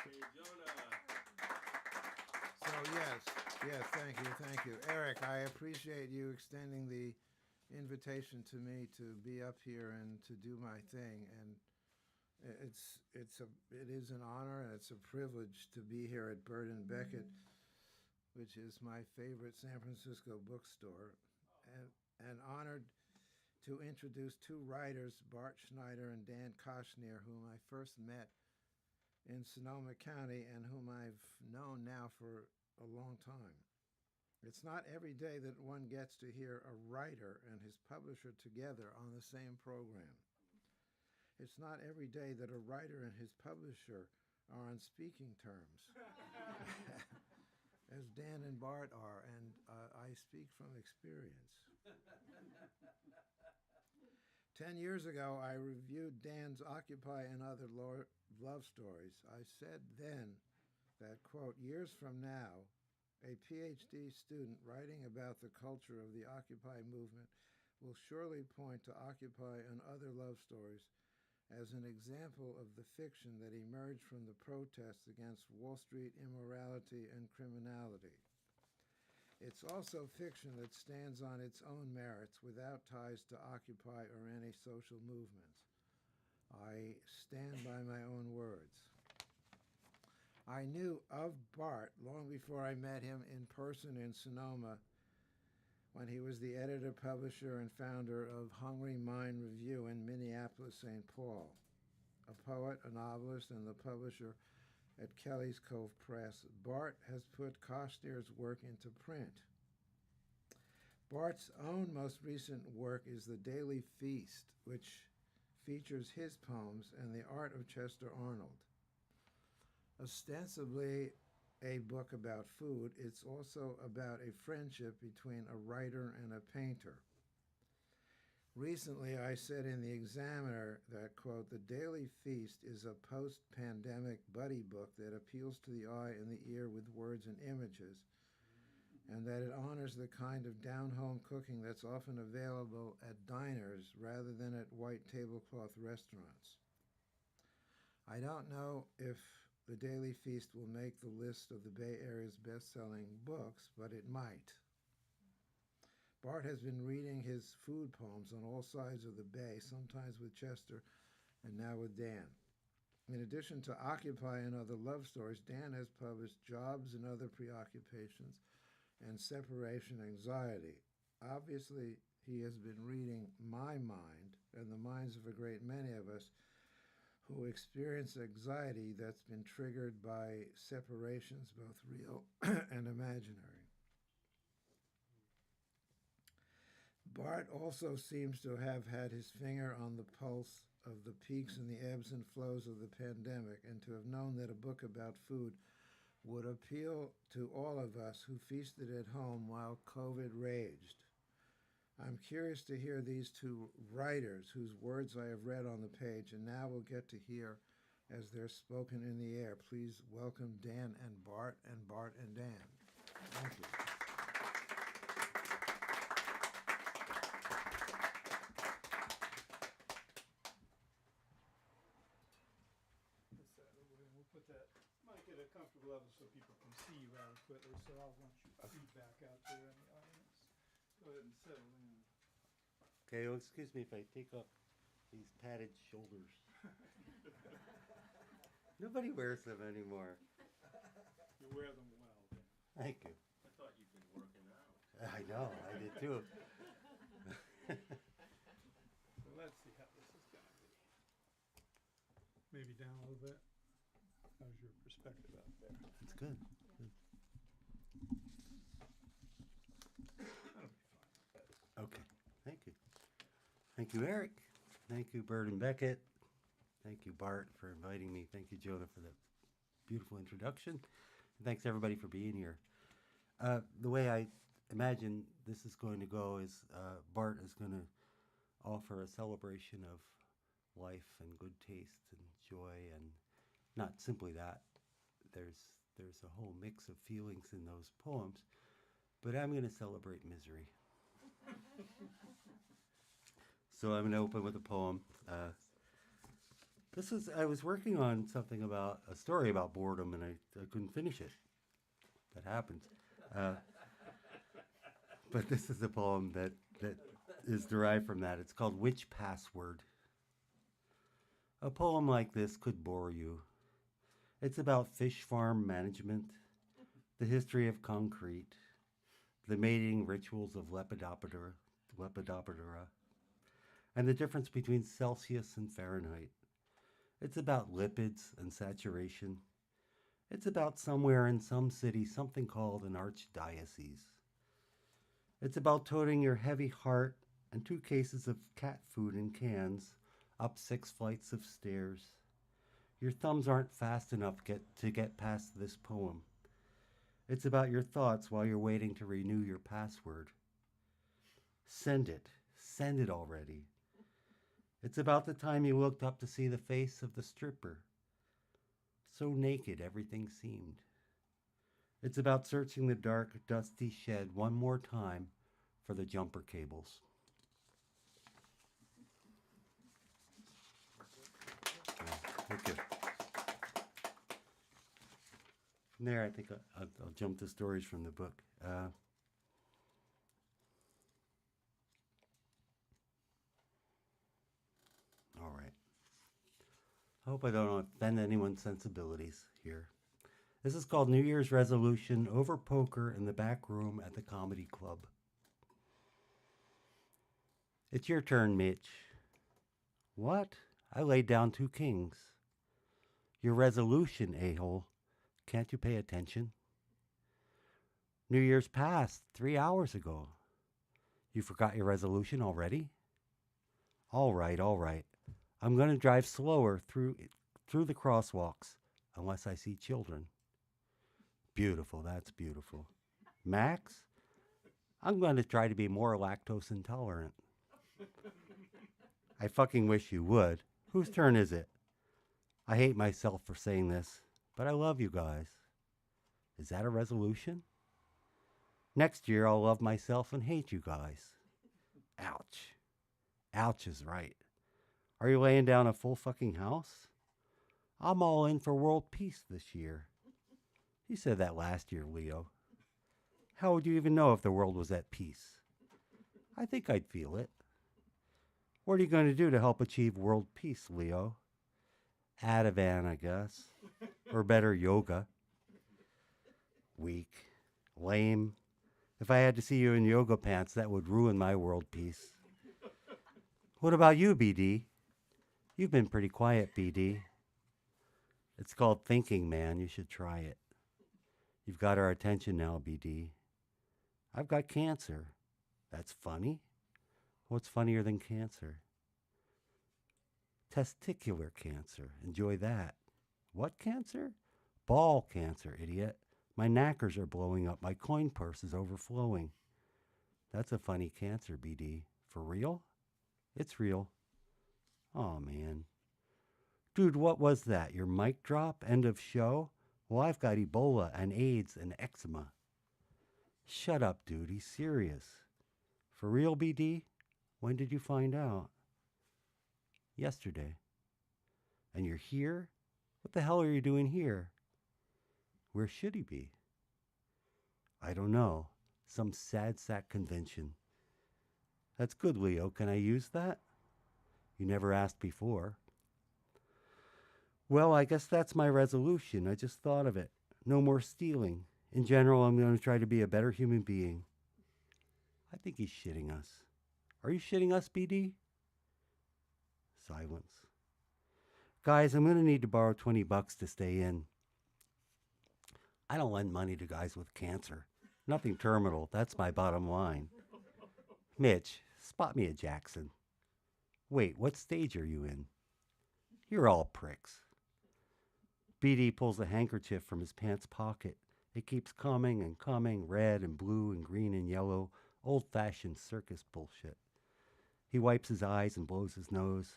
Hey, Jonah. So yes, thank you. Eric, I appreciate you extending the invitation to me to be up here and to do my thing. And it is an honor and it's a privilege to be here at Bart and Beckett, which is my favorite San Francisco bookstore, and honored to introduce two writers, Bart Schneider and Dan Coshnear, whom I first met in Sonoma County and whom I've known now for a long time. It's not every day that one gets to hear a writer and his publisher together on the same program. It's not every day that a writer and his publisher are on speaking terms, as Dan and Bart are, and I speak from experience. 10 years ago, I reviewed Dan's Occupy and Other Love Stories. I said then that, quote, years from now, a PhD student writing about the culture of the Occupy movement will surely point to Occupy and Other Love Stories as an example of the fiction that emerged from the protests against Wall Street immorality and criminality. It's also fiction that stands on its own merits without ties to Occupy or any social movements. I stand by my own words. I knew of Bart long before I met him in person in Sonoma when he was the editor, publisher, and founder of Hungry Mind Review in Minneapolis, St. Paul. A poet, a novelist, and the publisher at Kelly's Cove Press, Bart has put Coshnear's work into print. Bart's own most recent work is The Daily Feast, which features his poems and the art of Chester Arnold. Ostensibly a book about food, it's also about a friendship between a writer and a painter. Recently, I said in the Examiner that, quote, The Daily Feast is a post-pandemic buddy book that appeals to the eye and the ear with words and images, and that it honors the kind of down-home cooking that's often available at diners rather than at white tablecloth restaurants. I don't know if The Daily Feast will make the list of the Bay Area's best-selling books, but it might. Bart has been reading his food poems on all sides of the Bay, sometimes with Chester and now with Dan. In addition to Occupy and Other Love Stories, Dan has published Jobs and Other Preoccupations and Separation Anxiety. Obviously, he has been reading my mind and the minds of a great many of us who experience anxiety that's been triggered by separations, both real and imaginary. Bart also seems to have had his finger on the pulse of the peaks and the ebbs and flows of the pandemic, and to have known that a book about food would appeal to all of us who feasted at home while COVID raged. I'm curious to hear these two writers whose words I have read on the page and now will get to hear as they're spoken in the air. Please welcome Dan and Bart and Dan. Thank you. We'll put that mic at a comfortable level so people can see you adequately, so I'll want your feedback out there in the audience. Go ahead and settle in. Okay, well, excuse me if I take off these padded shoulders. Nobody wears them anymore. You wear them well, then. Thank you. I thought you'd been working out. I know, I did too. So let's see how this is going to be. Maybe down a little bit. How's your perspective out there? That's good. That'll be fine. Okay, thank you. Thank you, Eric. Thank you, Bart and Beckett. Thank you, Bart, for inviting me. Thank you, Jonah, for the beautiful introduction. And thanks, everybody, for being here. The way I imagine this is going to go is Bart is going to offer a celebration of life and good taste and joy, and not simply that. There's a whole mix of feelings in those poems, but I'm going to celebrate misery. So I'm going to open with a poem. I was working on something about a story about boredom, and I couldn't finish it. That happens. Uh, but this is a poem that is derived from that. It's called Which Password? A poem like this could bore you. It's about fish farm management, the history of concrete, the mating rituals of Lepidoptera, and the difference between Celsius and Fahrenheit. It's about lipids and saturation. It's about somewhere in some city something called an archdiocese. It's about toting your heavy heart and 2 cases of cat food in cans up 6 flights of stairs. Your thumbs aren't fast enough to get past this poem. It's about your thoughts while you're waiting to renew your password. Send it. Send it already. It's about the time you looked up to see the face of the stripper. So naked everything seemed. It's about searching the dark, dusty shed one more time for the jumper cables. Thank you. From there, I think I'll jump to stories from the book. All right. I hope I don't offend anyone's sensibilities here. This is called New Year's Resolution Over Poker in the Back Room at the Comedy Club. It's your turn, Mitch. What? I laid down 2 kings. Your resolution, a-hole. Can't you pay attention? New Year's passed 3 hours ago. You forgot your resolution already? All right. I'm going to drive slower through the crosswalks, unless I see children. Beautiful, that's beautiful. Max, I'm going to try to be more lactose intolerant. I fucking wish you would. Whose turn is it? I hate myself for saying this, but I love you guys. Is that a resolution? Next year I'll love myself and hate you guys. Ouch. Ouch is right. Are you laying down a full fucking house? I'm all in for world peace this year. You said that last year, Leo. How would you even know if the world was at peace? I think I'd feel it. What are you going to do to help achieve world peace, Leo? Ativan, I guess. Or better, yoga. Weak. Lame. If I had to see you in yoga pants, that would ruin my world peace. What about you, BD? You've been pretty quiet, BD. It's called thinking, man. You should try it. You've got our attention now, BD. I've got cancer. That's funny. What's funnier than cancer? Testicular cancer. Enjoy that. What cancer? Ball cancer, idiot. My knackers are blowing up. My coin purse is overflowing. That's a funny cancer, BD. For real? It's real. Oh, man. Dude, what was that? Your mic drop? End of show? Well, I've got Ebola and AIDS and eczema. Shut up, dude. He's serious. For real, BD? When did you find out? Yesterday. And you're here? What the hell are you doing here? Where should he be? I don't know. Some sad sack convention. That's good, Leo. Can I use that? You never asked before. Well, I guess that's my resolution. I just thought of it. No more stealing. In general, I'm going to try to be a better human being. I think he's shitting us. Are you shitting us, BD? Silence. Guys, I'm going to need to borrow $20 to stay in. I don't lend money to guys with cancer. Nothing terminal. That's my bottom line. Mitch, spot me a Jackson. Wait, what stage are you in? You're all pricks. BD pulls a handkerchief from his pants pocket. It keeps coming and coming, red and blue and green and yellow, old-fashioned circus bullshit. He wipes his eyes and blows his nose.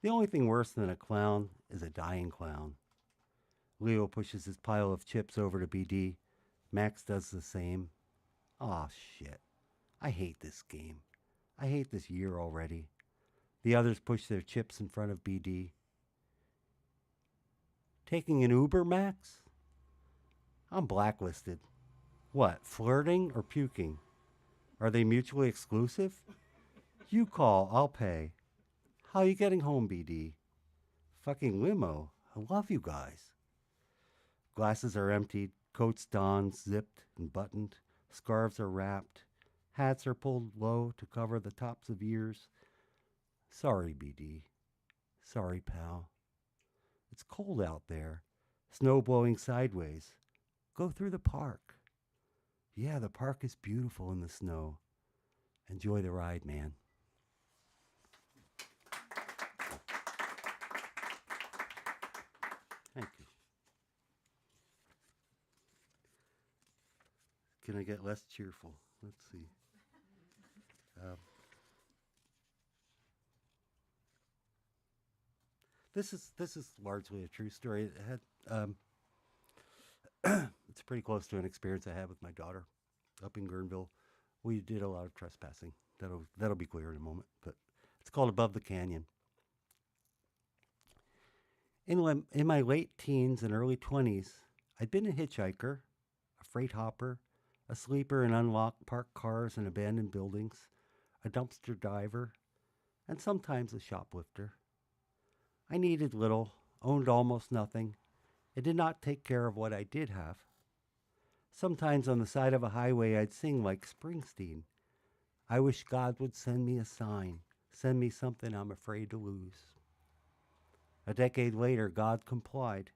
The only thing worse than a clown is a dying clown. Leo pushes his pile of chips over to BD. Max does the same. Aw, shit. I hate this game. I hate this year already. The others push their chips in front of BD. Taking an Uber, Max? I'm blacklisted. What, flirting or puking? Are they mutually exclusive? You call, I'll pay. How you getting home, BD? Fucking limo. I love you guys. Glasses are emptied, coats donned, zipped and buttoned, scarves are wrapped, hats are pulled low to cover the tops of ears. Sorry, BD. Sorry, pal. It's cold out there, snow blowing sideways. Go through the park. Yeah, the park is beautiful in the snow. Enjoy the ride, man. Thank you. Can I get less cheerful? Let's see. This is largely a true story. It had it's pretty close to an experience I had with my daughter up in Guerneville. We did a lot of trespassing. That'll be clear in a moment. But it's called Above the Canyon. In my late teens and early 20s, I'd been a hitchhiker, a freight hopper, a sleeper in unlocked parked cars and abandoned buildings, a dumpster diver, and sometimes a shoplifter. I needed little, owned almost nothing, and did not take care of what I did have. Sometimes on the side of a highway I'd sing like Springsteen. I wish God would send me a sign, send me something I'm afraid to lose. A decade later, God complied.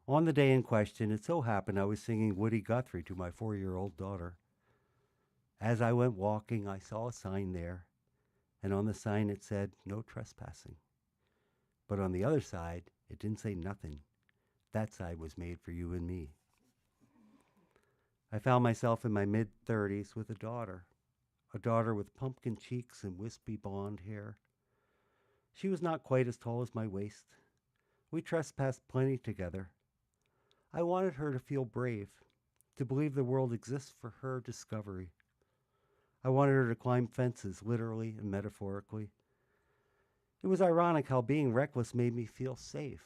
On the day in question, it so happened I was singing Woody Guthrie to my 4-year-old daughter. As I went walking, I saw a sign there, and on the sign it said, "No trespassing." But on the other side, it didn't say nothing. That side was made for you and me. I found myself in my mid-30s with a daughter with pumpkin cheeks and wispy blonde hair. She was not quite as tall as my waist. We trespassed plenty together. I wanted her to feel brave, to believe the world exists for her discovery. I wanted her to climb fences, literally and metaphorically. It was ironic how being reckless made me feel safe.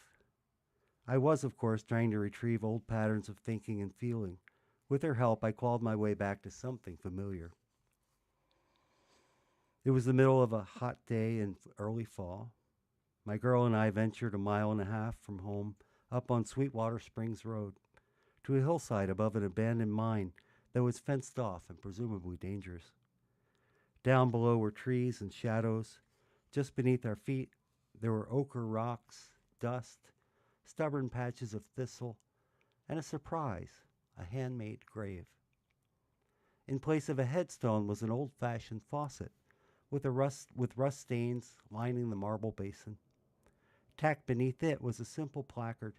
I was, of course, trying to retrieve old patterns of thinking and feeling. With her help, I clawed my way back to something familiar. It was the middle of a hot day in early fall. My girl and I ventured 1.5 miles from home up on Sweetwater Springs Road to a hillside above an abandoned mine that was fenced off and presumably dangerous. Down below were trees and shadows. Just beneath our feet, there were ochre rocks, dust, stubborn patches of thistle, and a surprise, a handmade grave. In place of a headstone was an old-fashioned faucet with rust stains lining the marble basin. Tacked beneath it was a simple placard,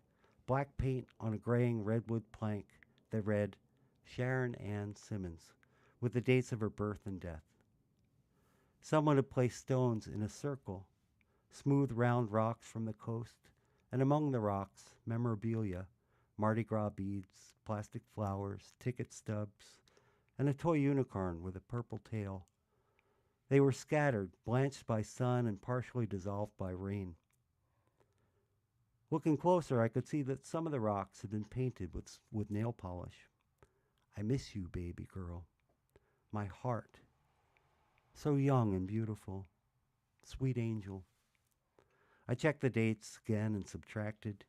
black paint on a graying redwood plank that read, "Sharon Ann Simmons," with the dates of her birth and death. Someone had placed stones in a circle, smooth round rocks from the coast, and among the rocks, memorabilia, Mardi Gras beads, plastic flowers, ticket stubs, and a toy unicorn with a purple tail. They were scattered, blanched by sun and partially dissolved by rain. Looking closer, I could see that some of the rocks had been painted with nail polish. "I miss you, baby girl. My heart. So young and beautiful. Sweet angel." I checked the dates again and subtracted.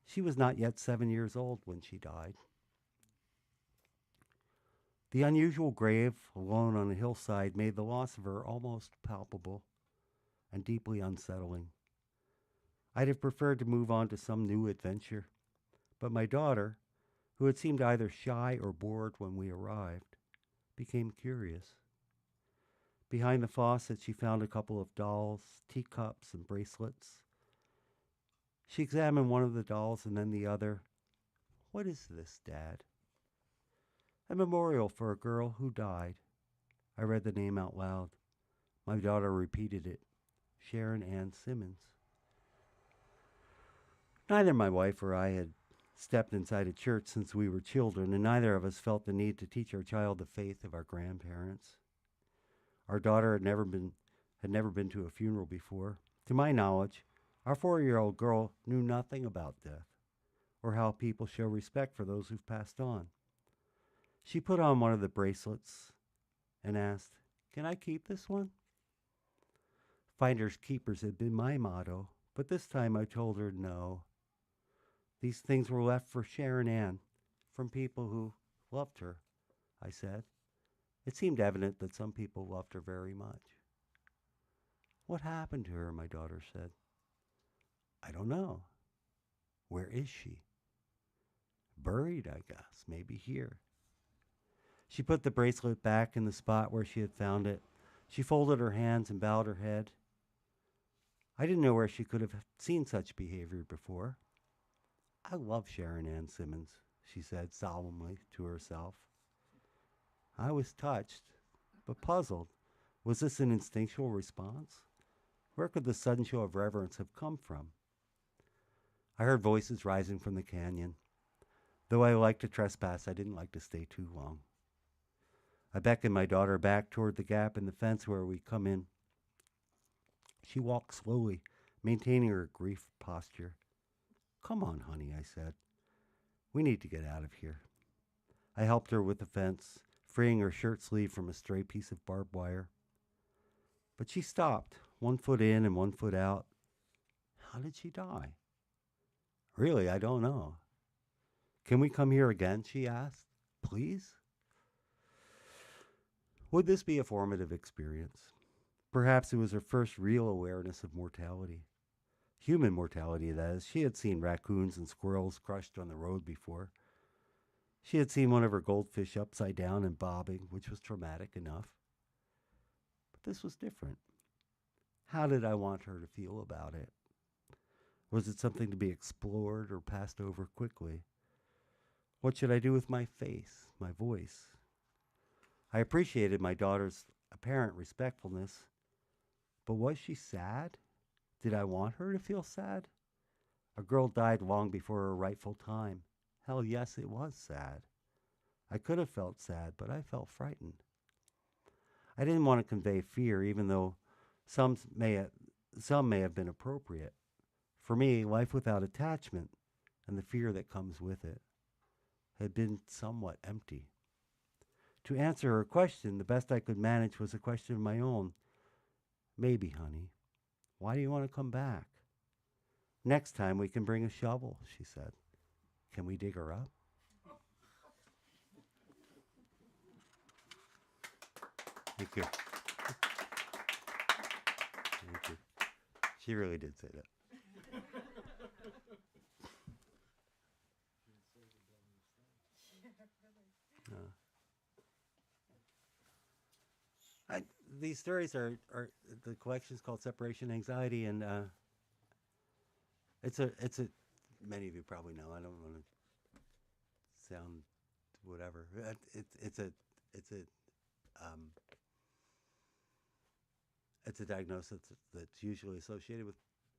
She was not yet 7 years old when she died. The unusual grave, alone on a hillside, made the loss of her almost palpable and deeply unsettling. I'd have preferred to move on to some new adventure, but my daughter, who had seemed either shy or bored when we arrived, became curious. Behind the faucet, she found a couple of dolls, teacups, and bracelets. She examined one of the dolls and then the other. "What is this, Dad?" "A memorial for a girl who died." I read the name out loud. My daughter repeated it. Sharon Ann Simmons. Neither my wife or I had stepped inside a church since we were children, and neither of us felt the need to teach our child the faith of our grandparents. Our daughter had never been to a funeral before. To my knowledge, Our 4-year-old girl knew nothing about death or how people show respect for those who've passed on. She put on one of the bracelets and asked, "Can I keep this one?" Finders keepers had been my motto, but this time I told her no. These things were left for Sharon Ann from people who loved her, I said. It seemed evident that some people loved her very much. "What happened to her?" my daughter said. "I don't know." "Where is she?" "Buried, I guess, maybe here." She put the bracelet back in the spot where she had found it. She folded her hands and bowed her head. I didn't know where she could have seen such behavior before. "I love Sharon Ann Simmons," she said solemnly to herself. I was touched, but puzzled. Was this an instinctual response? Where could the sudden show of reverence have come from? I heard voices rising from the canyon. Though I liked to trespass, I didn't like to stay too long. I beckoned my daughter back toward the gap in the fence where we come in. She walked slowly, maintaining her grief posture. "Come on, honey," I said. "We need to get out of here." I helped her with the fence, freeing her shirt sleeve from a stray piece of barbed wire. But she stopped, 1 foot in and 1 foot out. How did she die? "Really, I don't know." "Can we come here again?" she asked. "Please?" Would this be a formative experience? Perhaps it was her first real awareness of mortality. Human mortality, that is. She had seen raccoons and squirrels crushed on the road before. She had seen one of her goldfish upside down and bobbing, which was traumatic enough. But this was different. How did I want her to feel about it? Was it something to be explored or passed over quickly? What should I do with my face, my voice? I appreciated my daughter's apparent respectfulness, but was she sad? Did I want her to feel sad? A girl died long before her rightful time. Hell, yes, it was sad. I could have felt sad, but I felt frightened. I didn't want to convey fear, even though some may have been appropriate. For me, life without attachment and the fear that comes with it had been somewhat empty. To answer her question, the best I could manage was a question of my own. "Maybe, honey. Why do you want to come back?" "Next time we can bring a shovel," she said. "Can we dig her up?" Thank you. Thank you. She really did say that. These stories are the collection's called Separation Anxiety, and it's a many of you probably know. I don't want to sound whatever. It's a diagnosis that's usually associated with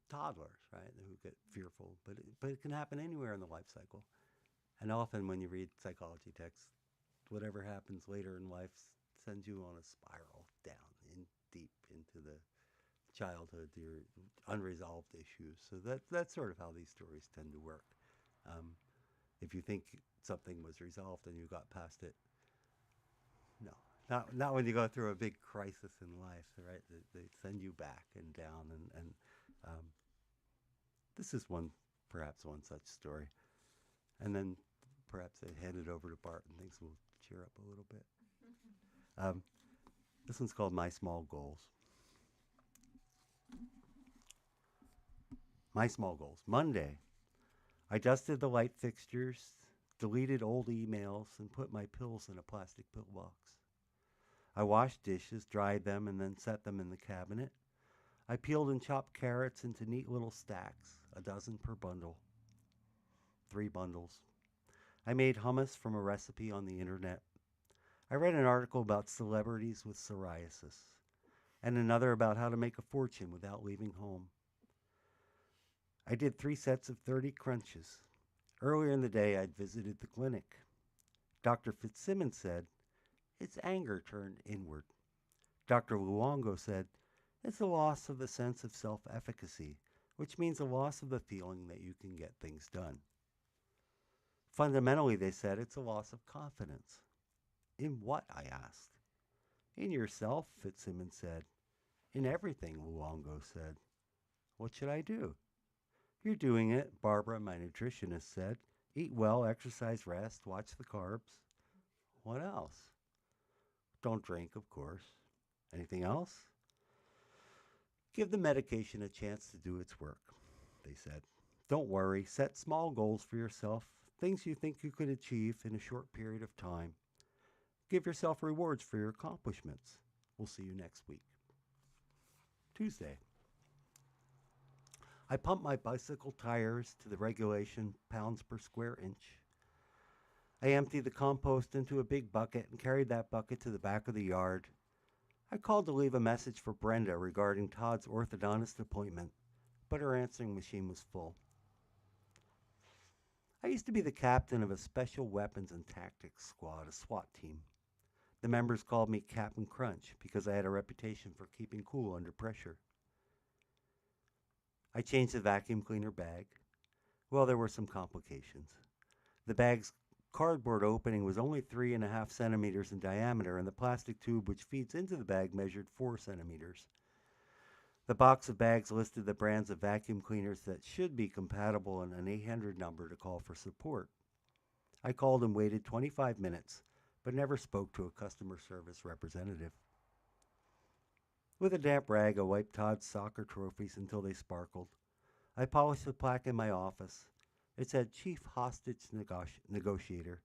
toddlers, right, who get fearful, but it can happen anywhere in the life cycle. And often when you read psychology texts, whatever happens later in life sends you on a spiral down deep into the childhood, your unresolved issues. So that's sort of how these stories tend to work. If you think something was resolved and you got past it, no, not when you go through a big crisis in life, right? They send you back and down, and this is perhaps one such story. And then perhaps I hand it over to Bart and things will cheer up a little bit. This one's called My Small Goals. My small goals. Monday, I dusted the light fixtures, deleted old emails, and put my pills in a plastic pillbox. I washed dishes, dried them, and then set them in the cabinet. I peeled and chopped carrots into neat little stacks, a dozen per bundle. 3 bundles. I made hummus from a recipe on the internet. I read an article about celebrities with psoriasis, and another about how to make a fortune without leaving home. I did 3 sets of 30 crunches. Earlier in the day, I'd visited the clinic. Dr. Fitzsimmons said, "It's anger turned inward." Dr. Luongo said, "It's the loss of the sense of self-efficacy, which means a loss of the feeling that you can get things done. Fundamentally, they said, it's a loss of confidence. In what? I asked. In yourself, Fitzsimmons said. In everything, Luongo said. What should I do? You're doing it, Barbara, my nutritionist, said. Eat well, exercise, rest, watch the carbs. What else? Don't drink, of course. Anything else? Give the medication a chance to do its work, they said. Don't worry, set small goals for yourself, things you think you could achieve in a short period of time. Give yourself rewards for your accomplishments. We'll see you next week. Tuesday. I pumped my bicycle tires to the regulation pounds per square inch. I emptied the compost into a big bucket and carried that bucket to the back of the yard. I called to leave a message for Brenda regarding Todd's orthodontist appointment, but her answering machine was full. I used to be the captain of a special weapons and tactics squad, a SWAT team. The members called me Captain Crunch because I had a reputation for keeping cool under pressure. I changed the vacuum cleaner bag. Well, there were some complications. The bag's cardboard opening was only 3.5 centimeters in diameter, and the plastic tube which feeds into the bag measured 4 centimeters. The box of bags listed the brands of vacuum cleaners that should be compatible and an 800 number to call for support. I called and waited 25 minutes, but never spoke to a customer service representative. With a damp rag, I wiped Todd's soccer trophies until they sparkled. I polished the plaque in my office. It said Chief Hostage Negotiator.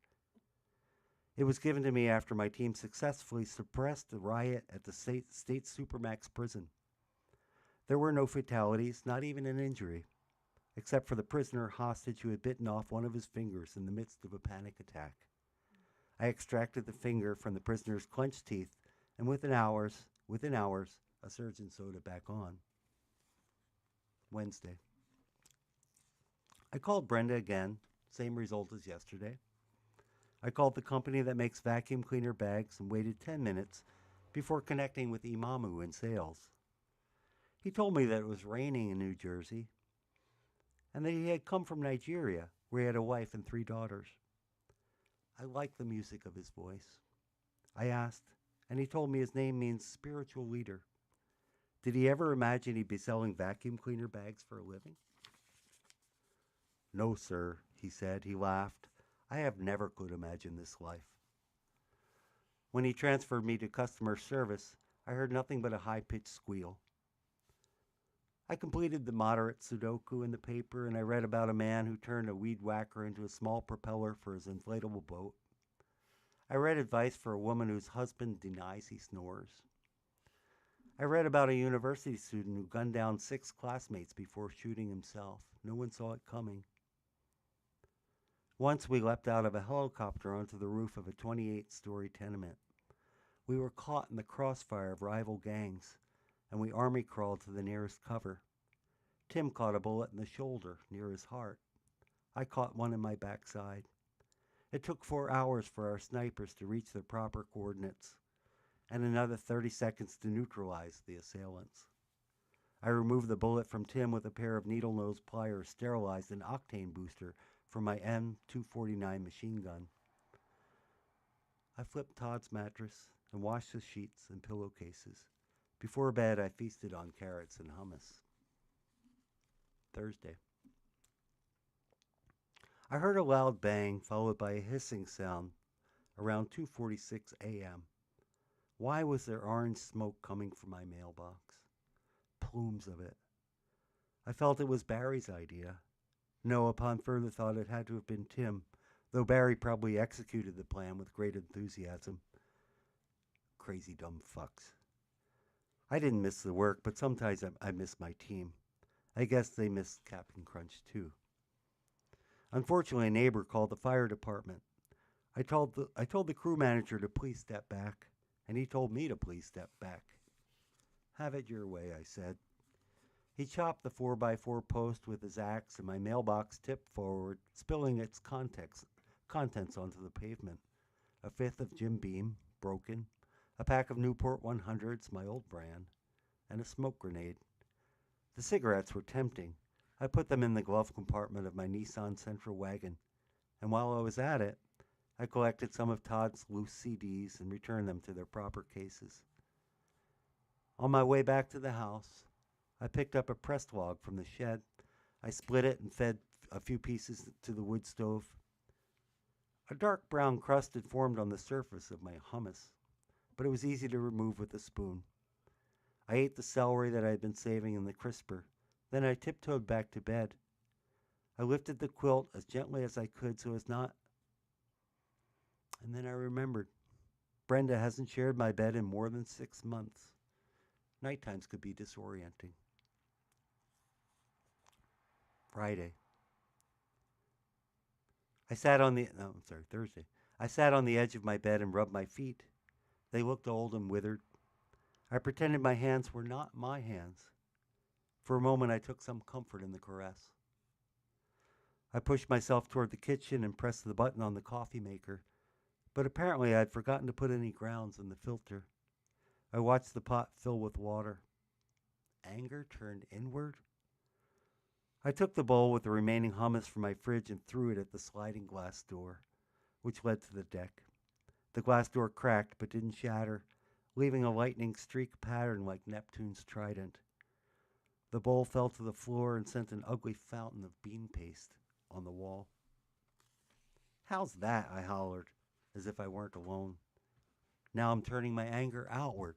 It was given to me after my team successfully suppressed the riot at the state Supermax prison. There were no fatalities, not even an injury, except for the prisoner hostage who had bitten off one of his fingers in the midst of a panic attack. I extracted the finger from the prisoner's clenched teeth, and within hours, a surgeon sewed it back on. Wednesday. I called Brenda again, same result as yesterday. I called the company that makes vacuum cleaner bags and waited 10 minutes before connecting with Imamu in sales. He told me that it was raining in New Jersey and that he had come from Nigeria, where he had a wife and 3 daughters. I liked the music of his voice. I asked, and he told me his name means spiritual leader. Did he ever imagine he'd be selling vacuum cleaner bags for a living? No, sir, he said. He laughed. I have never could imagine this life. When he transferred me to customer service, I heard nothing but a high-pitched squeal. I completed the moderate Sudoku in the paper, and I read about a man who turned a weed whacker into a small propeller for his inflatable boat. I read advice for a woman whose husband denies he snores. I read about a university student who gunned down 6 classmates before shooting himself. No one saw it coming. Once we leapt out of a helicopter onto the roof of a 28-story tenement. We were caught in the crossfire of rival gangs, and we army crawled to the nearest cover. Tim caught a bullet in the shoulder near his heart. I caught one in my backside. It took 4 hours for our snipers to reach their proper coordinates, and another 30 seconds to neutralize the assailants. I removed the bullet from Tim with a pair of needle-nose pliers, sterilized an octane booster from my M249 machine gun. I flipped Todd's mattress and washed his sheets and pillowcases. Before bed, I feasted on carrots and hummus. Thursday. I heard a loud bang followed by a hissing sound around 2:46 a.m. Why was there orange smoke coming from my mailbox? Plumes of it. I felt it was Barry's idea. No, upon further thought, it had to have been Tim, though Barry probably executed the plan with great enthusiasm. Crazy dumb fucks. I didn't miss the work, but sometimes I miss my team. I guess they missed Captain Crunch too. Unfortunately, a neighbor called the fire department. I told the crew manager to please step back, and he told me to please step back. Have it your way, I said. He chopped the 4x4 post with his axe, and my mailbox tipped forward, spilling its contents onto the pavement. A fifth of Jim Beam, broken, a pack of Newport 100s, my old brand, and a smoke grenade. The cigarettes were tempting, I put them in the glove compartment of my Nissan Sentra wagon, and while I was at it, I collected some of Todd's loose CDs and returned them to their proper cases. On my way back to the house, I picked up a pressed log from the shed. I split it and fed a few pieces to the wood stove. A dark brown crust had formed on the surface of my hummus, but it was easy to remove with a spoon. I ate the celery that I had been saving in the crisper. Then I tiptoed back to bed. I lifted the quilt as gently as I could so as not... And then I remembered. Brenda hasn't shared my bed in more than 6 months. Nighttimes could be disorienting. Thursday. I sat on the edge of my bed and rubbed my feet. They looked old and withered. I pretended my hands were not my hands. For a moment, I took some comfort in the caress. I pushed myself toward the kitchen and pressed the button on the coffee maker, but apparently I had forgotten to put any grounds in the filter. I watched the pot fill with water. Anger turned inward. I took the bowl with the remaining hummus from my fridge and threw it at the sliding glass door, which led to the deck. The glass door cracked but didn't shatter, leaving a lightning streak pattern like Neptune's trident. The bowl fell to the floor and sent an ugly fountain of bean paste on the wall. "How's that?" I hollered, as if I weren't alone. Now I'm turning my anger outward.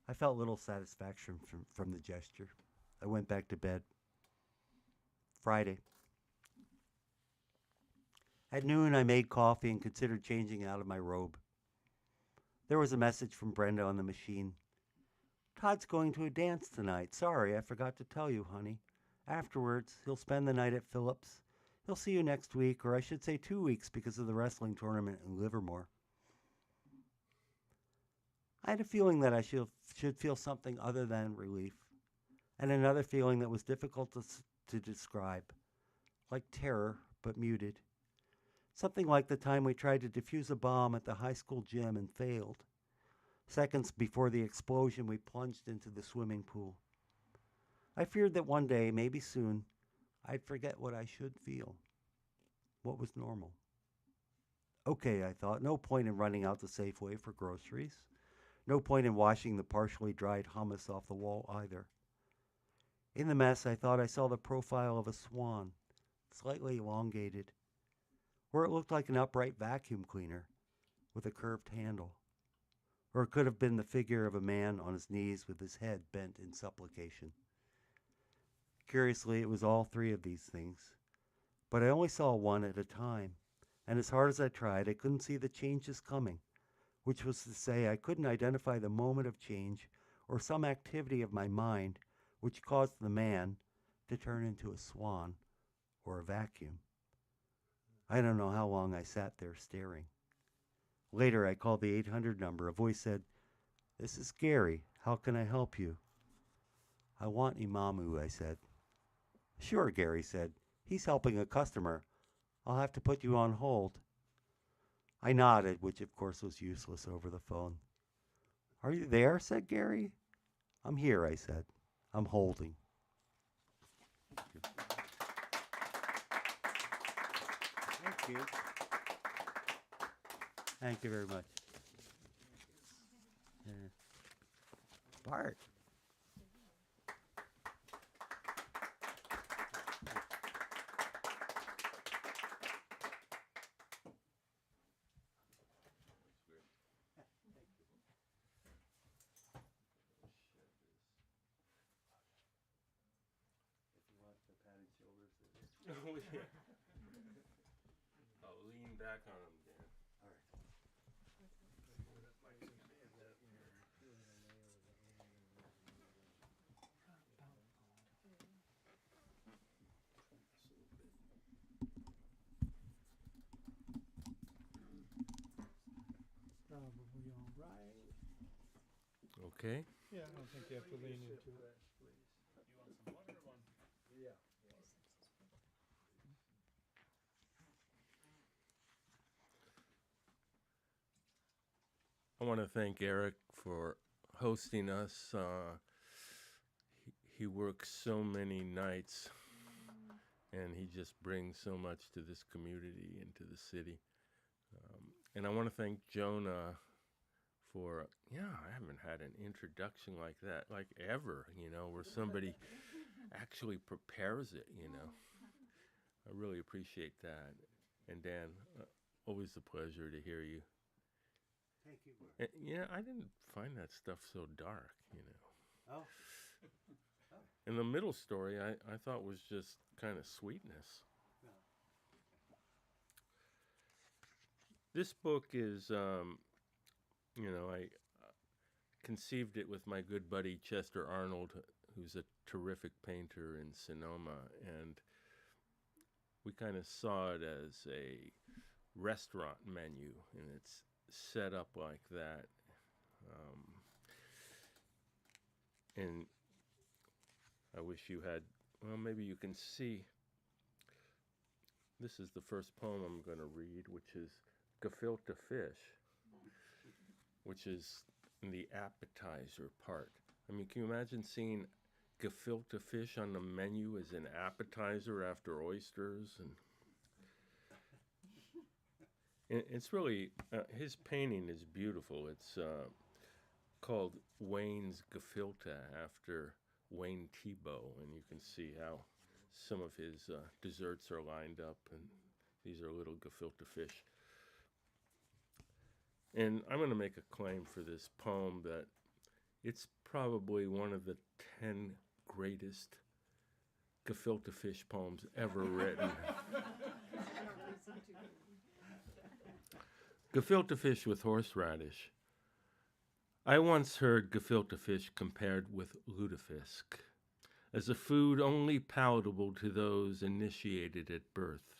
I felt little satisfaction from the gesture. I went back to bed. Friday. At noon, I made coffee and considered changing out of my robe. There was a message from Brenda on the machine. "Todd's going to a dance tonight. Sorry, I forgot to tell you, honey. Afterwards, he'll spend the night at Phillips. He'll see you next week, or I should say 2 weeks because of the wrestling tournament in Livermore." I had a feeling that I should feel something other than relief, and another feeling that was difficult to describe, like terror, but muted. Something like the time we tried to defuse a bomb at the high school gym and failed. Seconds before the explosion, we plunged into the swimming pool. I feared that one day, maybe soon, I'd forget what I should feel, what was normal. Okay, I thought, no point in running out to Safeway for groceries. No point in washing the partially dried hummus off the wall either. In the mess, I thought I saw the profile of a swan, slightly elongated, or it looked like an upright vacuum cleaner with a curved handle. Or it could have been the figure of a man on his knees with his head bent in supplication. Curiously, it was all three of these things, but I only saw one at a time, and as hard as I tried, I couldn't see the changes coming, which was to say I couldn't identify the moment of change or some activity of my mind which caused the man to turn into a swan or a vacuum. I don't know how long I sat there staring. Later, I called the 800 number. A voice said, "This is Gary. How can I help you?" "I want Imamu," I said. "Sure," Gary said. "He's helping a customer. I'll have to put you on hold." I nodded, which of course was useless over the phone. "Are you there?" said Gary. "I'm here," I said. "I'm holding." Thank you. Thank you very much. Bart. Oh, yeah. I'll lean back on him, Dan. Probably all right. Okay. Yeah, I don't think you have to lean into it. I want to thank Eric for hosting us. he works so many nights, and he just brings so much to this community and to the city. And I want to thank Jonah for, I haven't had an introduction like that, like ever, where somebody actually prepares it, I really appreciate that. And Dan, always a pleasure to hear you. Thank you, Bart. And, I didn't find that stuff so dark, Oh. And the middle story I thought was just kind of sweetness. This book is, I conceived it with my good buddy Chester Arnold, who's a terrific painter in Sonoma, and we kind of saw it as a restaurant menu, and it's set up like that. And I wish you had, maybe you can see. This is the first poem I'm going to read, which is Gefilte Fish, which is the appetizer part. I mean, can you imagine seeing gefilte fish on the menu as an appetizer after oysters? And it's really, his painting is beautiful. It's called Wayne's Gefilte, after Wayne Thiebaud, and you can see how some of his desserts are lined up, and these are little gefilte fish. And I'm going to make a claim for this poem that it's probably one of the 10 greatest gefilte fish poems ever written. Gefilte fish with horseradish. I once heard gefilte fish compared with lutefisk, as a food only palatable to those initiated at birth.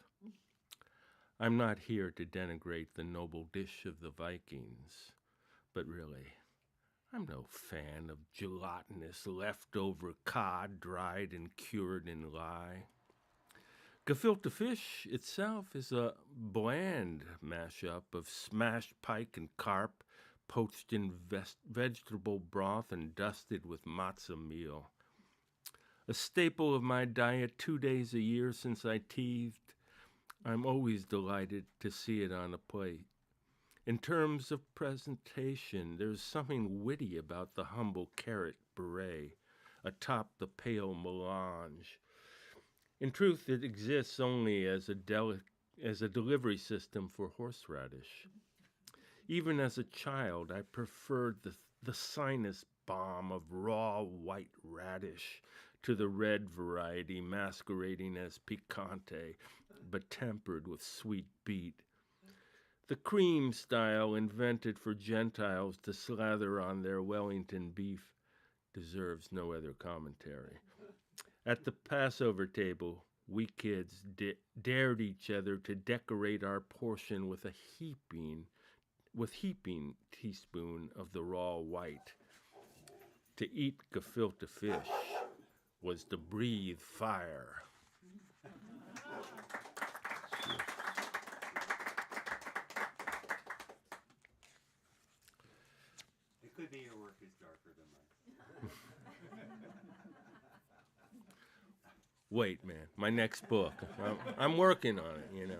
I'm not here to denigrate the noble dish of the Vikings, but really, I'm no fan of gelatinous leftover cod dried and cured in lye. Gefilte fish itself is a bland mashup of smashed pike and carp, poached in vegetable broth and dusted with matzo meal. A staple of my diet 2 days a year since I teethed, I'm always delighted to see it on a plate. In terms of presentation, there's something witty about the humble carrot beret atop the pale melange. In truth, it exists only as a delivery system for horseradish. Even as a child, I preferred the sinus bomb of raw white radish to the red variety masquerading as picante, but tempered with sweet beet. The cream style invented for Gentiles to slather on their Wellington beef deserves no other commentary. At the Passover table, we kids dared each other to decorate our portion with a heaping teaspoon of the raw white. To eat gefilte fish was to breathe fire. It could be your work is darker than mine. Wait, man, my next book. I'm working on it,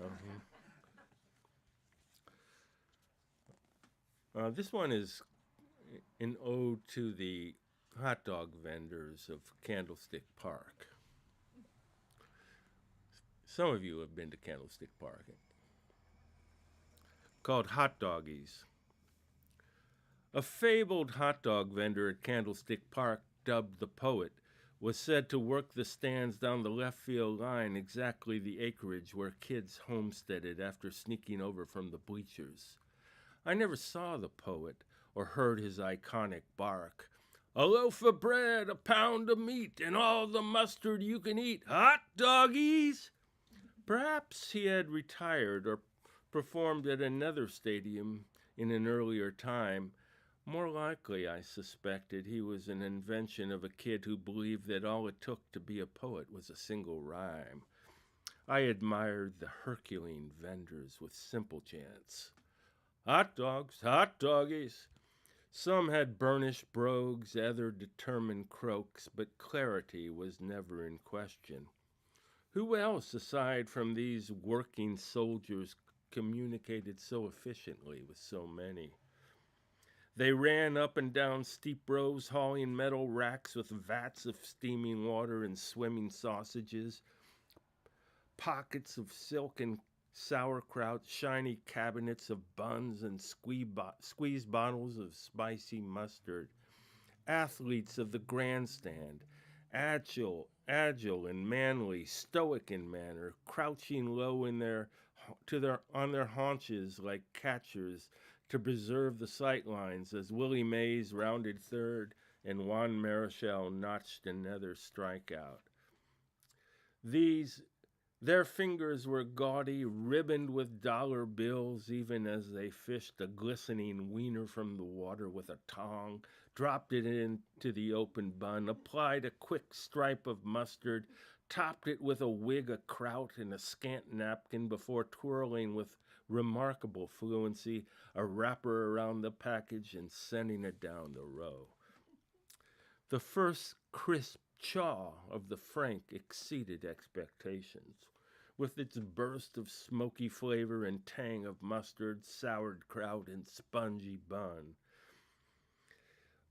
This one is an ode to the hot dog vendors of Candlestick Park. Some of you have been to Candlestick Park. Called Hot Doggies. A fabled hot dog vendor at Candlestick Park, dubbed the Poet, was said to work the stands down the left field line, exactly the acreage where kids homesteaded after sneaking over from the bleachers. I never saw the Poet or heard his iconic bark. A loaf of bread, a pound of meat, and all the mustard you can eat. Hot doggies! Perhaps he had retired or performed at another stadium in an earlier time. More likely, I suspected, he was an invention of a kid who believed that all it took to be a poet was a single rhyme. I admired the Herculean vendors with simple chants. Hot dogs, hot doggies. Some had burnished brogues, other determined croaks, but clarity was never in question. Who else, aside from these working soldiers, communicated so efficiently with so many? They ran up and down steep rows, hauling metal racks with vats of steaming water and swimming sausages, pockets of silk and sauerkraut, shiny cabinets of buns and squeezed bottles of spicy mustard. Athletes of the grandstand, agile and manly, stoic in manner, crouching low on their haunches like catchers to preserve the sight lines as Willie Mays rounded third and Juan Marichal notched another strikeout. Their fingers were gaudy, ribboned with dollar bills, even as they fished a glistening wiener from the water with a tong, dropped it into the open bun, applied a quick stripe of mustard, topped it with a wig of kraut and a scant napkin before twirling with remarkable fluency a wrapper around the package and sending it down the row. The first crisp chaw of the frank exceeded expectations, with its burst of smoky flavor and tang of mustard, sauerkraut, and spongy bun.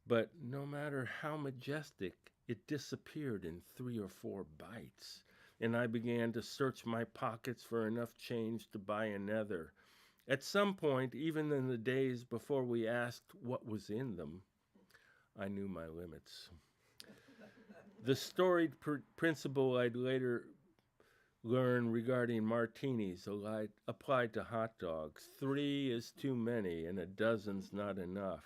But no matter how majestic, it disappeared in 3 or 4 bites, and I began to search my pockets for enough change to buy another. At some point, even in the days before we asked what was in them, I knew my limits. The storied principle I'd later learn regarding martinis applied to hot dogs. 3 is too many and a dozen's not enough.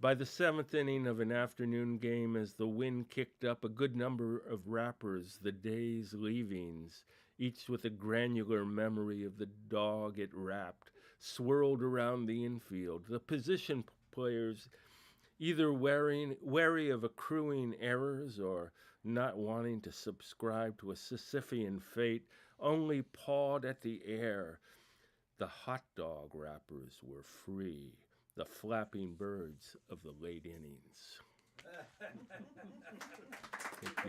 By the 7th inning of an afternoon game, as the wind kicked up, a good number of rappers, the day's leavings, each with a granular memory of the dog it rapped, swirled around the infield. The position players, either wary of accruing errors or not wanting to subscribe to a Sisyphean fate, only pawed at the air. The hot dog rappers were free, the flapping birds of the late innings. Thank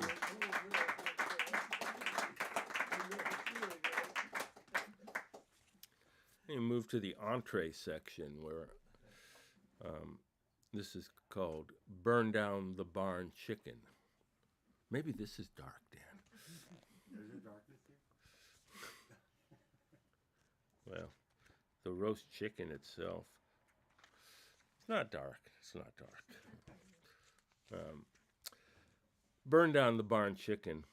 you. You move to the entree section where this is called Burn Down the Barn Chicken. Maybe this is dark, Dan. There's a darkness here. Well, the roast chicken itself, it's not dark. It's not dark. Burn Down the Barn Chicken.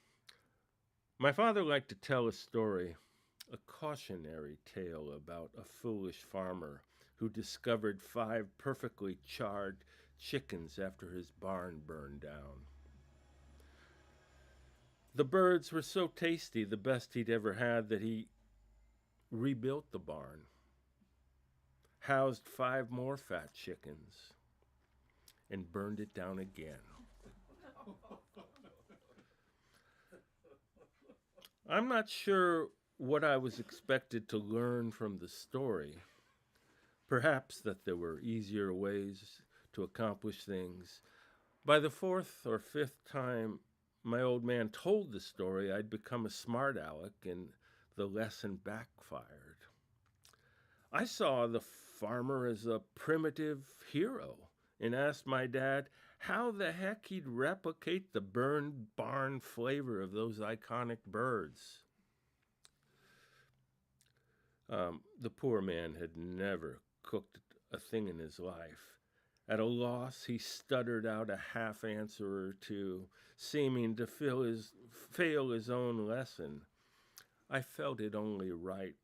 My father liked to tell a story, a cautionary tale about a foolish farmer who discovered 5 perfectly charred chickens after his barn burned down. The birds were so tasty, the best he'd ever had, that he rebuilt the barn, housed 5 more fat chickens, and burned it down again. I'm not sure what I was expected to learn from the story. Perhaps that there were easier ways to accomplish things. By the 4th or 5th time my old man told the story, I'd become a smart aleck, and the lesson backfired. I saw the farmer as a primitive hero and asked my dad how the heck he'd replicate the burned barn flavor of those iconic birds. The poor man had never cooked a thing in his life. At a loss, he stuttered out a half answer or two, seeming to fail his own lesson. I felt it only right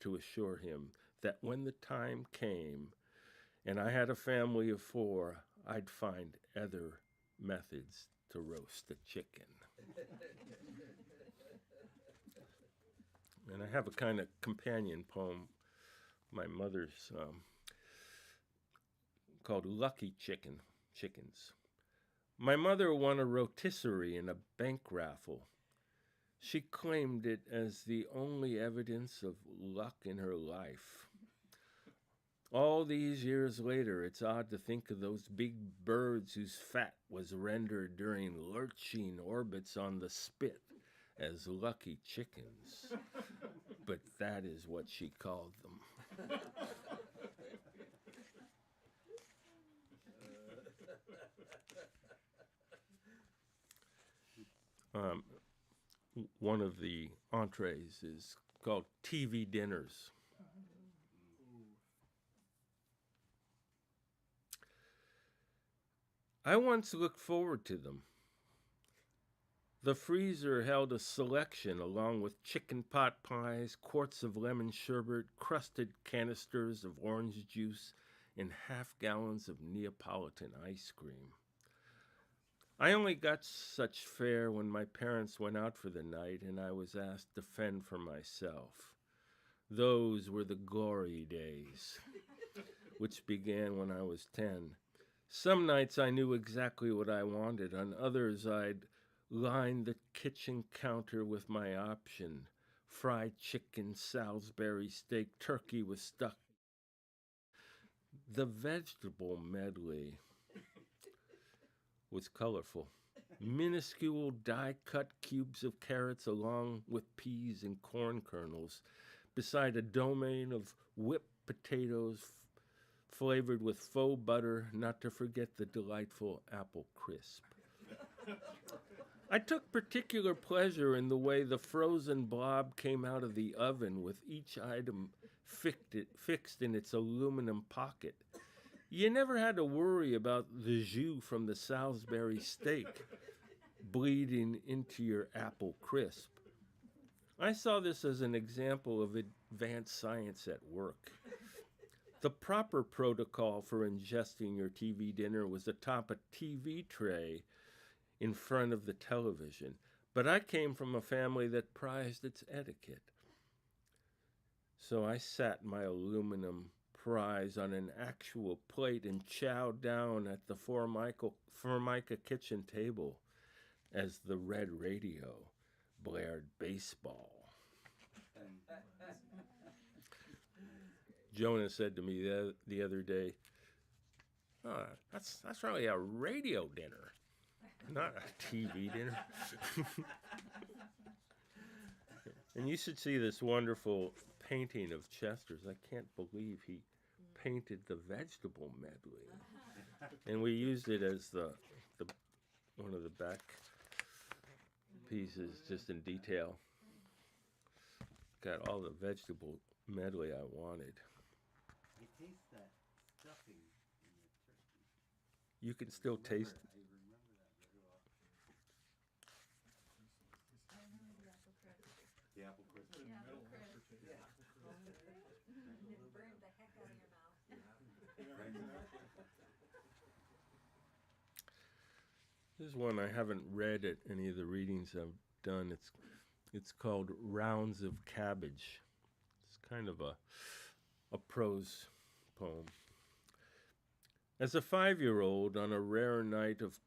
to assure him that when the time came and I had a family of 4, I'd find other methods to roast a chicken. And I have a kind of companion poem, my mother's, called Lucky Chickens. My mother won a rotisserie in a bank raffle. She claimed it as the only evidence of luck in her life. All these years later, it's odd to think of those big birds whose fat was rendered during lurching orbits on the spit as lucky chickens. But that is what she called them. Um, One of the entrees is called TV dinners. I once looked forward to them. The freezer held a selection along with chicken pot pies, quarts of lemon sherbet, crusted canisters of orange juice, and half-gallons of Neapolitan ice cream. I only got such fare when my parents went out for the night and I was asked to fend for myself. Those were the glory days, which began when I was 10. Some nights I knew exactly what I wanted. On others, I'd line the kitchen counter with my option: fried chicken, Salisbury steak, turkey with stuck. The vegetable medley was colorful. Minuscule die-cut cubes of carrots along with peas and corn kernels, beside a domain of whipped potatoes flavored with faux butter, not to forget the delightful apple crisp. I took particular pleasure in the way the frozen blob came out of the oven with each item fixed in its aluminum pocket. You never had to worry about the jus from the Salisbury steak bleeding into your apple crisp. I saw this as an example of advanced science at work. The proper protocol for ingesting your TV dinner was atop a TV tray in front of the television, but I came from a family that prized its etiquette. So I sat my aluminum prize on an actual plate and chowed down at the Formica kitchen table as the red radio blared baseball. Jonah said to me the other day, "Oh, that's really a radio dinner, not a TV dinner." And you should see this wonderful painting of Chester's. I can't believe he painted the vegetable medley. And we used it as the one of the back pieces, just in detail. Got all the vegetable medley I wanted. You taste that stuffing in the turkey. You can still taste. I remember that very well. The apple crisp. It burned the heck out of your mouth. This is one I haven't read at any of the readings I've done. It's called Rounds of Cabbage. It's kind of a prose poem. As a 5-year-old, on a rare night of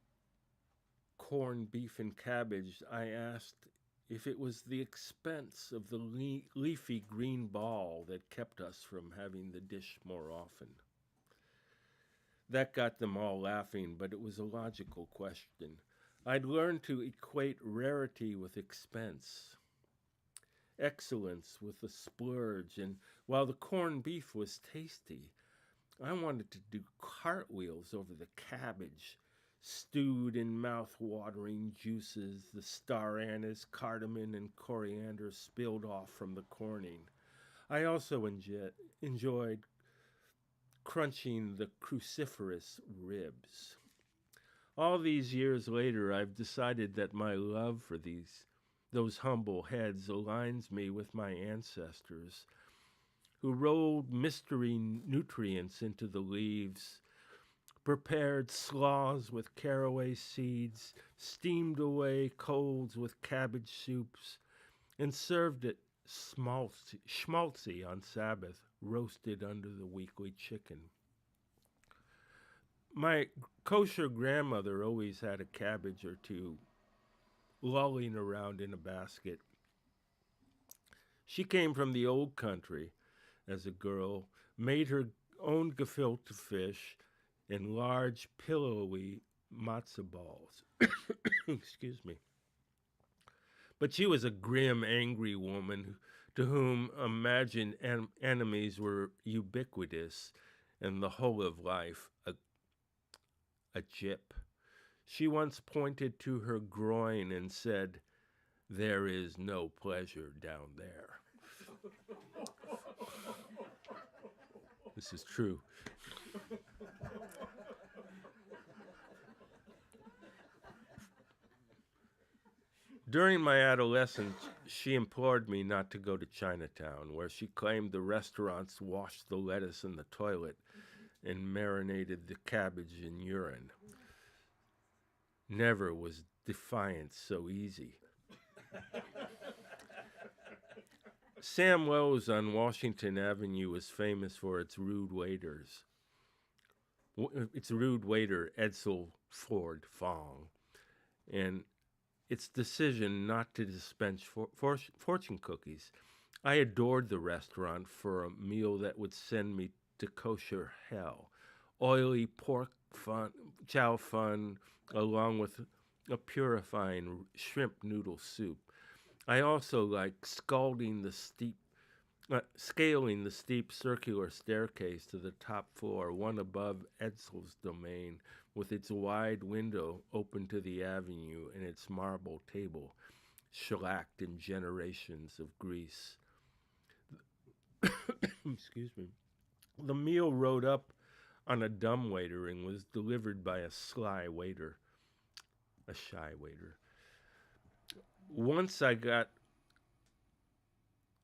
corned beef and cabbage, I asked if it was the expense of the leafy green ball that kept us from having the dish more often. That got them all laughing, but it was a logical question. I'd learned to equate rarity with expense, excellence with a splurge, and while the corned beef was tasty, I wanted to do cartwheels over the cabbage, stewed in mouth-watering juices, the star anise, cardamom, and coriander spilled off from the corning. I also enjoyed crunching the cruciferous ribs. All these years later, I've decided that my love for those humble heads aligns me with my ancestors, who rolled mystery nutrients into the leaves, prepared slaws with caraway seeds, steamed away colds with cabbage soups, and served it schmaltzy on Sabbath, roasted under the weekly chicken. My kosher grandmother always had a cabbage or two lolling around in a basket. She came from the old country as a girl, made her owned gefilte fish in large, pillowy matzo balls. Excuse me. But she was a grim, angry woman to whom imagined enemies were ubiquitous and the whole of life a jip. She once pointed to her groin and said, "There is no pleasure down there." This is true. During my adolescence, she implored me not to go to Chinatown, where she claimed the restaurants washed the lettuce in the toilet and marinated the cabbage in urine. Never was defiance so easy. Sam Lowe's on Washington Avenue is famous for its rude waiters. Its rude waiter, Edsel Ford Fong, and its decision not to dispense fortune cookies. I adored the restaurant for a meal that would send me to kosher hell. Oily pork chow fun, along with a purifying shrimp noodle soup. I also like scaling the steep circular staircase to the top floor, one above Edsel's domain, with its wide window open to the avenue and its marble table, shellacked in generations of grease. Excuse me. The meal rode up on a dumbwaiter and was delivered by a shy waiter. Once I got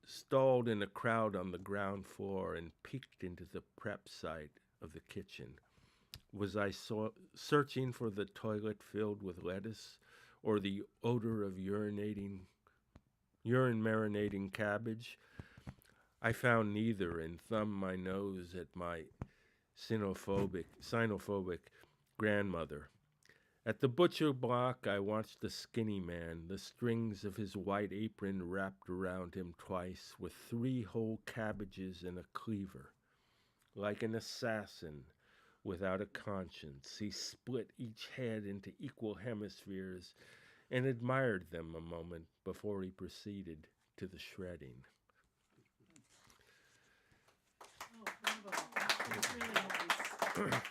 stalled in a crowd on the ground floor and peeked into the prep site of the kitchen. Was I searching for the toilet filled with lettuce or the odor of urine marinating cabbage? I found neither and thumbed my nose at my xenophobic grandmother. At the butcher block, I watched the skinny man, the strings of his white apron wrapped around him twice, with 3 whole cabbages and a cleaver. Like an assassin without a conscience, he split each head into equal hemispheres and admired them a moment before he proceeded to the shredding. Oh, bravo. That was really nice.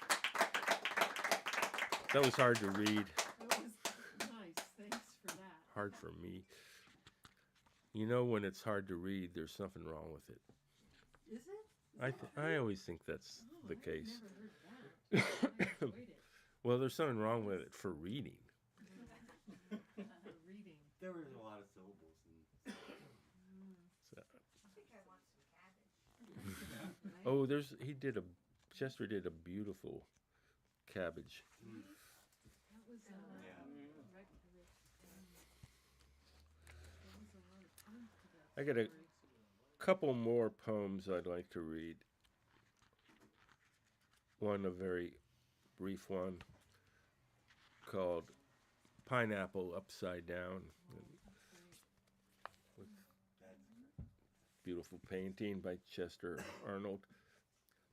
That was hard to read. That was nice. Thanks for that. Hard for me. You know, when it's hard to read, there's something wrong with it. Is it? I always think that's the I've case. never heard that. I enjoyed it. Well, there's something wrong with it for reading. Reading. There was a lot of syllables. So, I think I want some cabbage. Right? oh, Chester did a beautiful cabbage. That was Yeah. there was a lot of truth to that I got a story. couple more poems I'd like to read. One, a very brief one, called Pineapple Upside Down. With beautiful painting by Chester Arnold.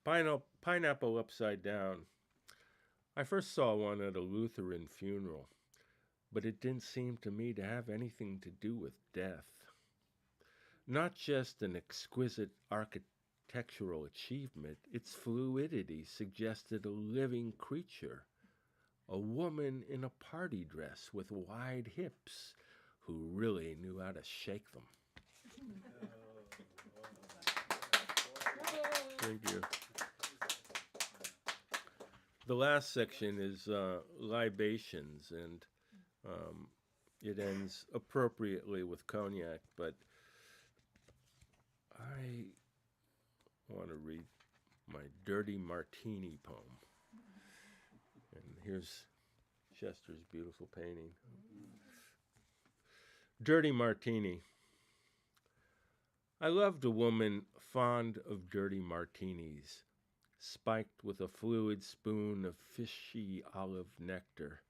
Pineapple Upside Down. I first saw one at a Lutheran funeral, but it didn't seem to me to have anything to do with death. Not just an exquisite architectural achievement, its fluidity suggested a living creature, a woman in a party dress with wide hips who really knew how to shake them. Thank you. The last section is libations, and it ends appropriately with cognac, but I want to read my Dirty Martini poem. And here's Chester's beautiful painting. Dirty Martini. I loved a woman fond of dirty martinis, spiked with a fluid spoon of fishy olive nectar.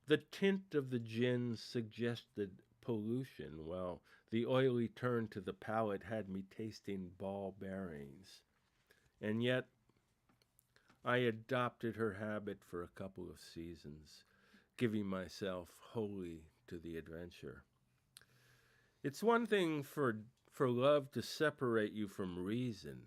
The tint of the gin suggested pollution, while the oily turn to the palate had me tasting ball bearings. And yet, I adopted her habit for a couple of seasons, giving myself wholly to the adventure. It's one thing for love to separate you from reason,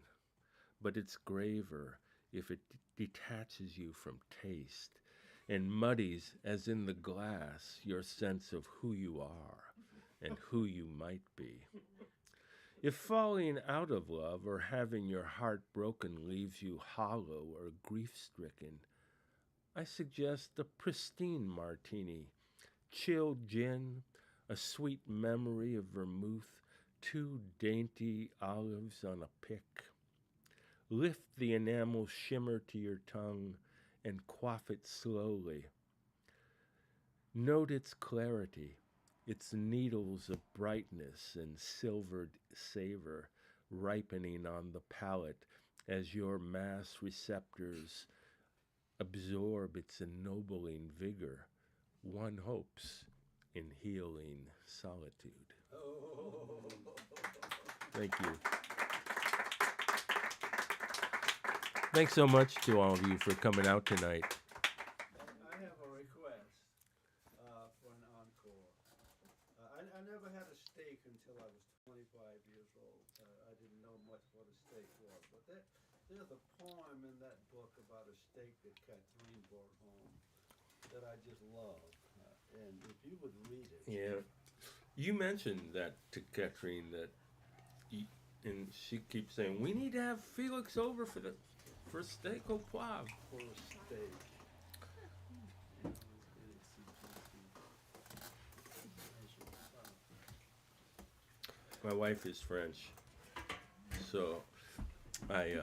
but it's graver if it detaches you from taste and muddies, as in the glass, your sense of who you are and who you might be. If falling out of love or having your heart broken leaves you hollow or grief-stricken, I suggest a pristine martini, chilled gin, a sweet memory of vermouth, 2 dainty olives on a pick. Lift the enamel shimmer to your tongue and quaff it slowly. Note its clarity, its needles of brightness and silvered savor ripening on the palate as your mass receptors absorb its ennobling vigor. One hopes in healing solitude. Thank you. Thanks so much to all of you for coming out tonight. I have a request for an encore. I never had a steak until I was 25 years old. I didn't know much what a steak was. But there's a poem in that book about a steak that Catherine brought home that I just love. And if you would read it. Yeah. You mentioned that to Catherine, and she keeps saying, we need to have Felix over for steak au poivre. For a steak. My wife is French, so I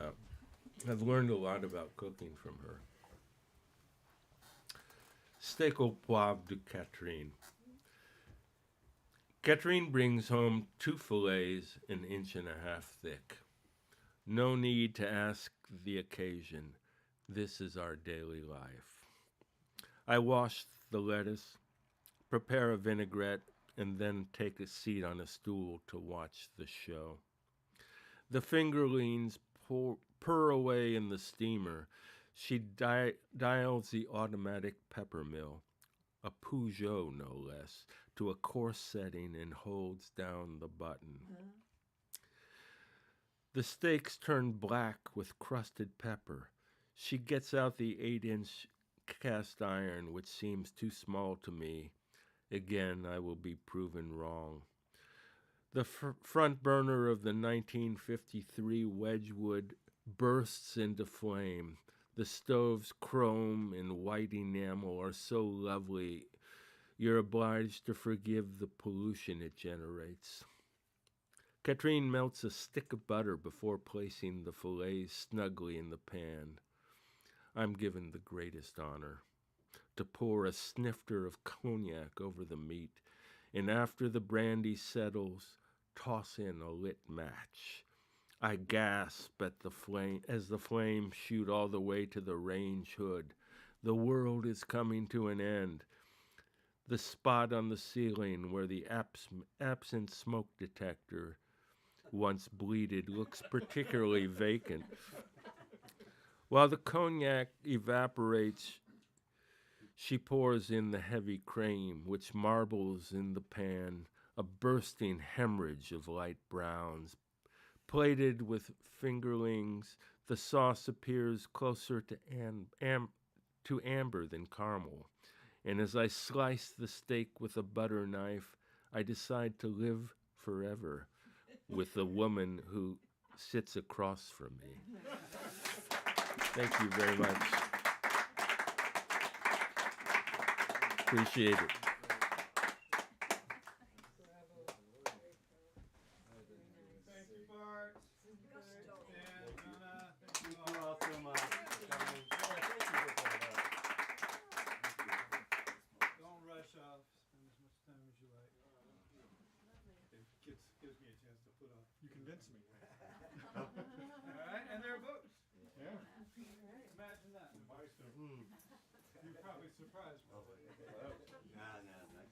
have learned a lot about cooking from her. Steak au poivre de Catherine. Catherine brings home 2 fillets 1.5 inches thick. No need to ask the occasion. This is our daily life. I wash the lettuce, prepare a vinaigrette, and then take a seat on a stool to watch the show. The fingerlings purr away in the steamer. She dials the automatic pepper mill, a Peugeot no less, to a coarse setting and holds down the button. The steaks turn black with crusted pepper. She gets out the 8-inch cast iron, which seems too small to me. Again, I will be proven wrong. The front burner of the 1953 Wedgwood bursts into flame. The stove's chrome and white enamel are so lovely, you're obliged to forgive the pollution it generates. Catherine melts a stick of butter before placing the fillets snugly in the pan. I'm given the greatest honor to pour a snifter of cognac over the meat, and after the brandy settles, toss in a lit match. I gasp at the flame as the flames shoot all the way to the range hood. The world is coming to an end. The spot on the ceiling where the absent smoke detector once bleated looks particularly vacant. While the cognac evaporates, she pours in the heavy cream, which marbles in the pan, a bursting hemorrhage of light browns. Plated with fingerlings, the sauce appears closer to amber than caramel. And as I slice the steak with a butter knife, I decide to live forever with the woman who sits across from me. Thank you very much. Appreciate it. Thank you, Bart. Dan, Jonah, thank you Thank you all so much. Don't rush off. Spend as much time as you like. It gives me a chance to put on. You convinced me. All right, and there are books. Yeah. Imagine that. You're probably surprised. No, not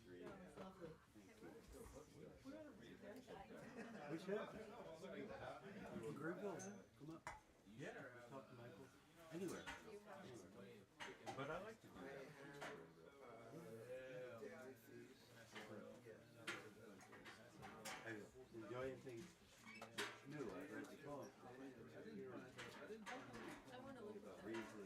really. We should. Greenville, come up. Yeah. Talk to Michael. Anywhere. But I like to do I that. have daily feast. I'm enjoying things